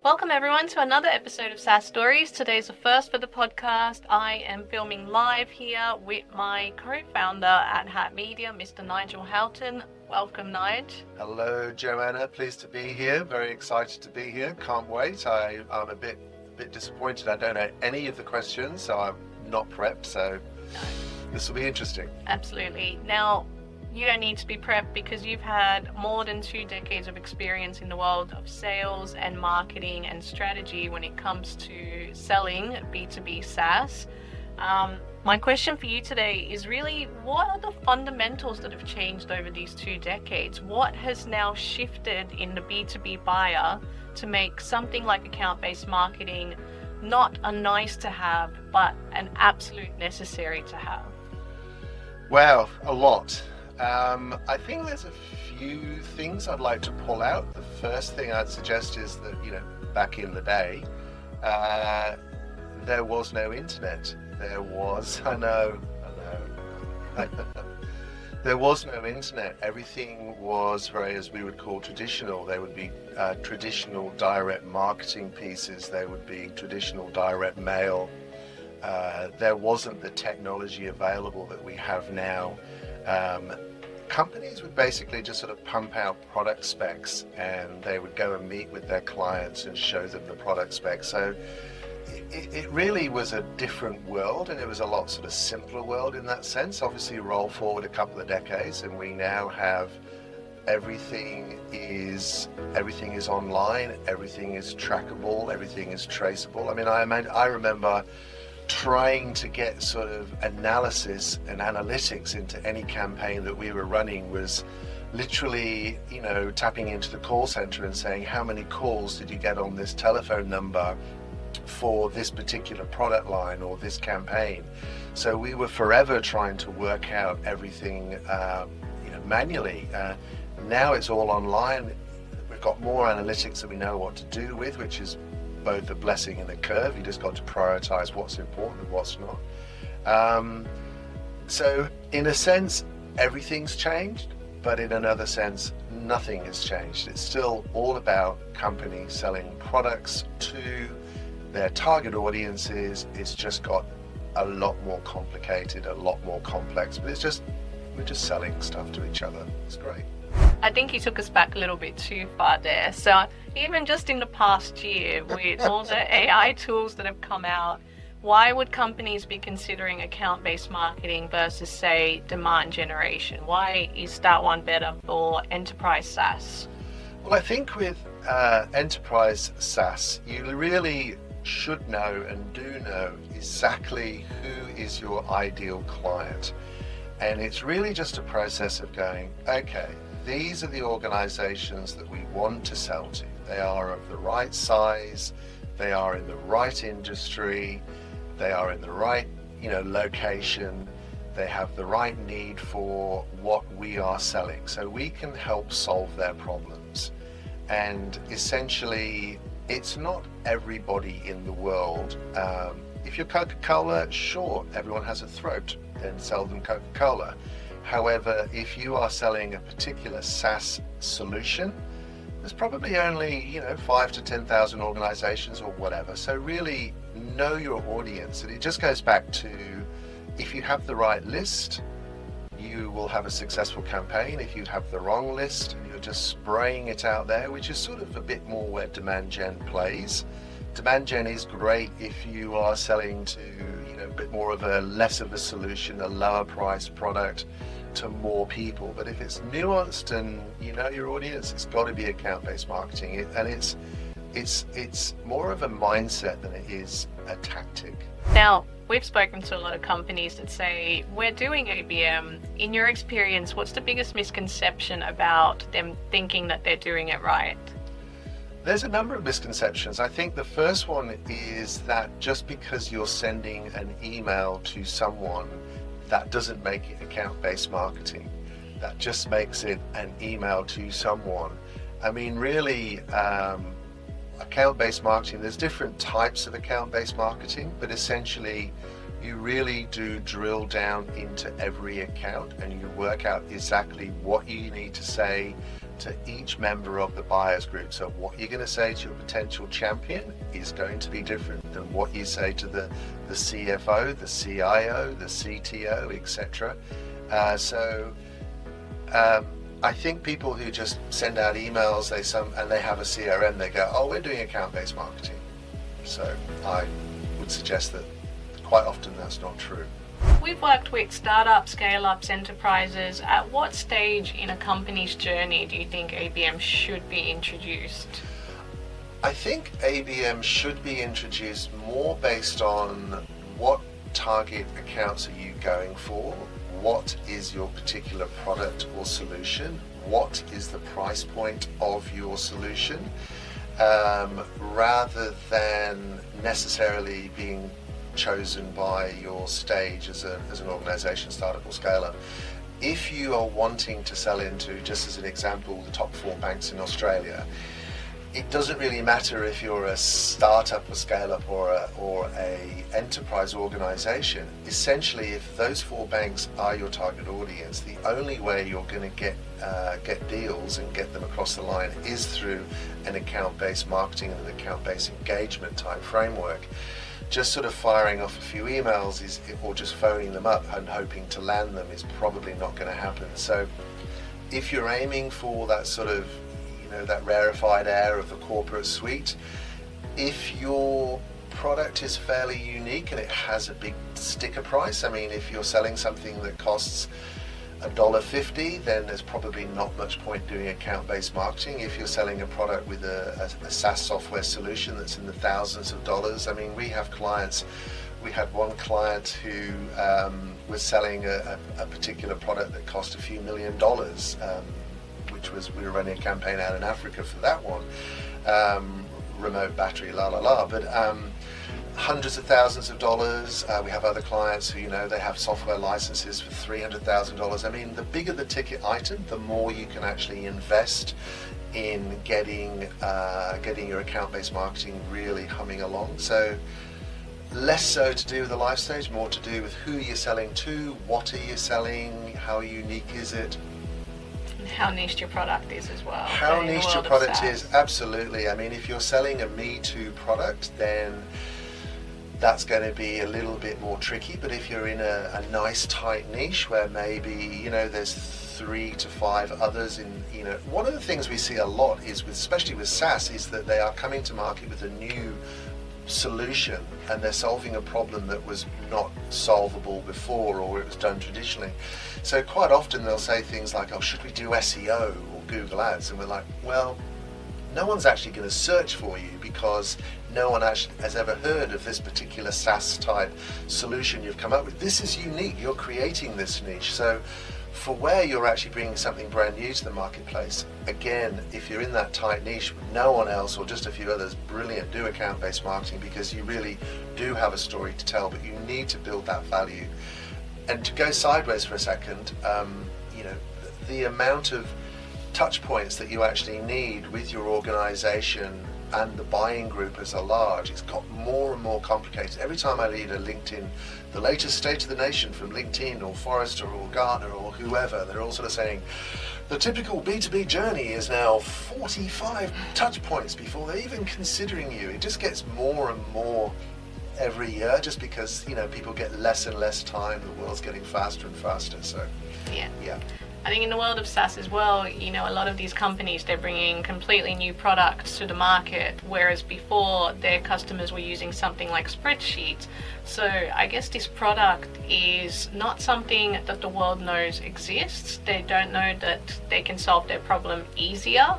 Welcome everyone to another episode of SaaS Stories. Today's the first for the podcast. I am filming live here with my co-founder at Hat Media, Mr. Nigel Houghton. Welcome, Nige. Hello, Joanna. Pleased to be here. Very excited to be here. Can't wait. I'm a bit disappointed. I don't know any of the questions, so I'm not prepped. So this will be interesting. Absolutely. Now, you don't need to be prepped because you've had more than 2 decades of experience in the world of sales and marketing and strategy when it comes to selling B2B SaaS. My question for you today is really, what are the fundamentals that have changed over these 2 decades? What has now shifted in the B2B buyer to make something like account-based marketing not a nice to have, but an absolute necessary to have? Well, a lot. I think there's a few things I'd like to pull out. The first thing I'd suggest is that, back in the day, there was no internet. There was no internet. Everything was very, as we would call, traditional. There would be traditional direct marketing pieces. There would be traditional direct mail. There wasn't the technology available that we have now. Companies would basically just sort of pump out product specs, and they would go and meet with their clients and show them the product specs. So it really was a different world, and it was a lot sort of simpler world in that sense. Obviously, roll forward a couple of decades, and we now have everything is online, everything is trackable, everything is traceable. I remember trying to get sort of analysis and analytics into any campaign that we were running was literally, tapping into the call center and saying, how many calls did you get on this telephone number for this particular product line or this campaign? So we were forever trying to work out everything, manually. Now it's all online. We've got more analytics that we know what to do with, which is both a blessing and a curve. You just got to prioritize what's important and what's not. So in a sense, everything's changed, but in another sense, nothing has changed. It's still all about companies selling products to their target audiences. It's just got a lot more complicated, a lot more complex, but we're just selling stuff to each other. It's great. I think you took us back a little bit too far there. So even just in the past year, with all the AI tools that have come out, why would companies be considering account-based marketing versus, say, demand generation? Why is that one better for enterprise SaaS? Well, I think with enterprise SaaS, you really should know and do know exactly who is your ideal client. And it's really just a process of going, okay, these are the organizations that we want to sell to. They are of the right size, they are in the right industry, they are in the right, location, they have the right need for what we are selling. So we can help solve their problems. And essentially, it's not everybody in the world. If you're Coca-Cola, sure, everyone has a throat, then sell them Coca-Cola. However, if you are selling a particular SaaS solution, there's probably only 5 to 10,000 organizations or whatever. So really know your audience, and it just goes back to, if you have the right list, you will have a successful campaign. If you have the wrong list and you're just spraying it out there, which is sort of a bit more where demand gen plays. Demand gen is great if you are selling to a bit more of less of a solution, a lower priced product to more people. But if it's nuanced and your audience, it's got to be account-based marketing. It's more of a mindset than it is a tactic. Now, we've spoken to a lot of companies that say, we're doing ABM. In your experience, what's the biggest misconception about them thinking that they're doing it right? There's a number of misconceptions. I think the first one is that just because you're sending an email to someone, that doesn't make it account-based marketing. That just makes it an email to someone. Really, account-based marketing, there's different types of account-based marketing, but essentially you really do drill down into every account and you work out exactly what you need to say to each member of the buyers group. So what you're going to say to your potential champion is going to be different than what you say to the CFO, the CIO, the CTO, etc. I think people who just send out emails, and they have a CRM, they go, oh, we're doing account-based marketing. So I would suggest that quite often that's not true. We've worked with startups, scale-ups, enterprises. At what stage in a company's journey do you think ABM should be introduced? I think ABM should be introduced more based on what target accounts are you going for, what is your particular product or solution, what is the price point of your solution, rather than necessarily being chosen by your stage as an organization, startup or scale-up. If you are wanting to sell into, just as an example, the top 4 banks in Australia, it doesn't really matter if you're a startup, a scale-up, or a enterprise organization. Essentially, if those 4 banks are your target audience, the only way you're going to get deals and get them across the line is through an account-based marketing and an account-based engagement type framework. Just sort of firing off a few emails or just phoning them up and hoping to land them is probably not going to happen. So if you're aiming for that sort of, that rarefied air of the corporate suite, if your product is fairly unique and it has a big sticker price, I mean, if you're selling something that costs $1.50, then there's probably not much point doing account-based marketing. If you're selling a product with a SaaS software solution that's in the thousands of dollars, I mean, we have clients. We had one client who was selling a particular product that cost a few $1 million, we were running a campaign out in Africa for that one, remote battery, but hundreds of thousands of dollars. We have other clients who, they have software licenses for $300,000. I mean, the bigger the ticket item, the more you can actually invest in getting your account-based marketing really humming along. So less so to do with the life stage, more to do with who you're selling to, what are you selling, how unique is it, and how niche your product is as well. How niche your product is, absolutely. I mean, if you're selling a Me Too product, then that's going to be a little bit more tricky. But if you're in a nice tight niche where maybe there's 3 to 5 others in, one of the things we see a lot is especially with SaaS, is that they are coming to market with a new solution and they're solving a problem that was not solvable before, or it was done traditionally. So quite often they'll say things like, oh, should we do SEO or Google Ads? And we're like, well, no one's actually going to search for you because no one actually has ever heard of this particular SaaS type solution you've come up with. This is unique. You're creating this niche. So for where you're actually bringing something brand new to the marketplace, again, if you're in that tight niche with no one else or just a few others, brilliant, do account-based marketing because you really do have a story to tell, but you need to build that value. And to go sideways for a second, the amount of touch points that you actually need with your organization and the buying group as a large, it's got more and more complicated. Every time I read a LinkedIn, the latest State of the Nation from LinkedIn or Forrester or Gartner or whoever, they're all sort of saying the typical B2B journey is now 45 touch points before they're even considering you. It just gets more and more every year just because, people get less and less time. The world's getting faster and faster. So, yeah. I think in the world of SaaS as well, a lot of these companies, they're bringing completely new products to the market, whereas before their customers were using something like spreadsheets. So I guess this product is not something that the world knows exists. They don't know that they can solve their problem easier.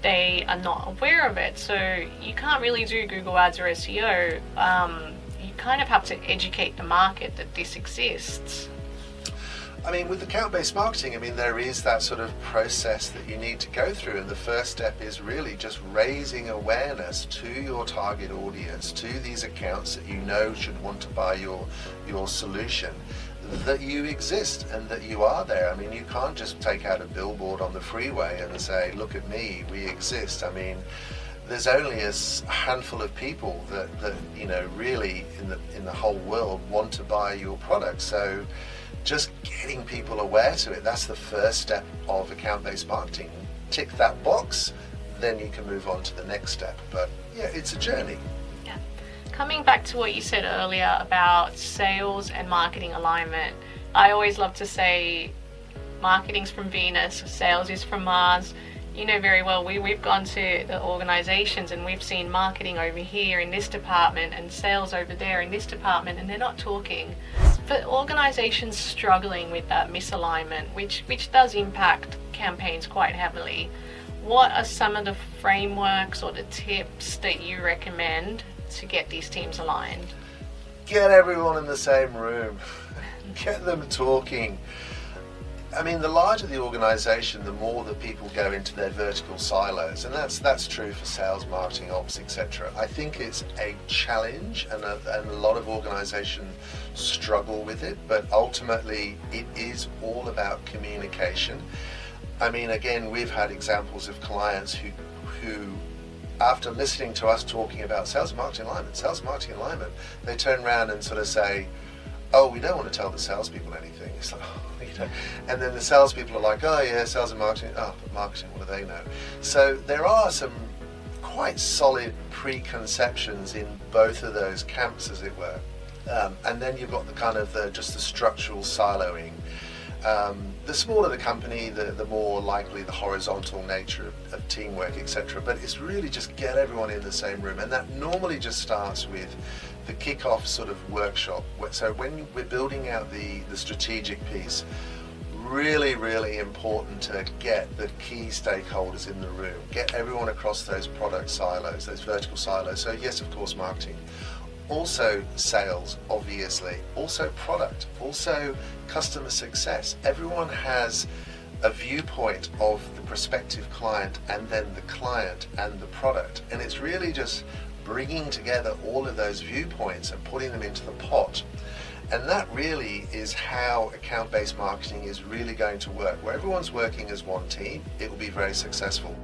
They are not aware of it. So you can't really do Google Ads or SEO. You kind of have to educate the market that this exists. I mean, with account-based marketing, there is that sort of process that you need to go through, and the first step is really just raising awareness to your target audience, to these accounts that should want to buy your solution, that you exist and that you are there. You can't just take out a billboard on the freeway and say, look at me, we exist. There's only a handful of people that really in the whole world want to buy your product. So just getting people aware to it, that's the first step of account-based marketing. tick that box, then you can move on to the next step. But yeah, it's a journey. Yeah. Coming back to what you said earlier about sales and marketing alignment, I always love to say marketing's from Venus, sales is from Mars. You know very well, we've gone to the organizations and we've seen marketing over here in this department and sales over there in this department, and they're not talking. For organizations struggling with that misalignment, which does impact campaigns quite heavily, what are some of the frameworks or the tips that you recommend to get these teams aligned? Get everyone in the same room. Get them talking. I mean, the larger the organization, the more that people go into their vertical silos, and that's true for sales, marketing, ops, etc. I think it's a challenge, and a lot of organizations struggle with it, but ultimately it is all about communication. I mean, again, we've had examples of clients who after listening to us talking about sales and marketing alignment, they turn around and sort of say, oh, we don't want to tell the salespeople anything. It's like, oh, you know. And then the salespeople are like, oh yeah, sales and marketing. Oh, but marketing, what do they know? So there are some quite solid preconceptions in both of those camps, as it were. And then you've got the kind of just the structural siloing. The smaller the company, the more likely the horizontal nature of teamwork, etc. But it's really just get everyone in the same room, and that normally just starts with the kick-off sort of workshop. So when we're building out the strategic piece, really, really important to get the key stakeholders in the room, get everyone across those product silos, those vertical silos. So yes, of course, marketing. Also sales, obviously, also product, also customer success. Everyone has a viewpoint of the prospective client, and then the client and the product. And it's really just bringing together all of those viewpoints and putting them into the pot. And that really is how account-based marketing is really going to work. Where everyone's working as one team, it will be very successful.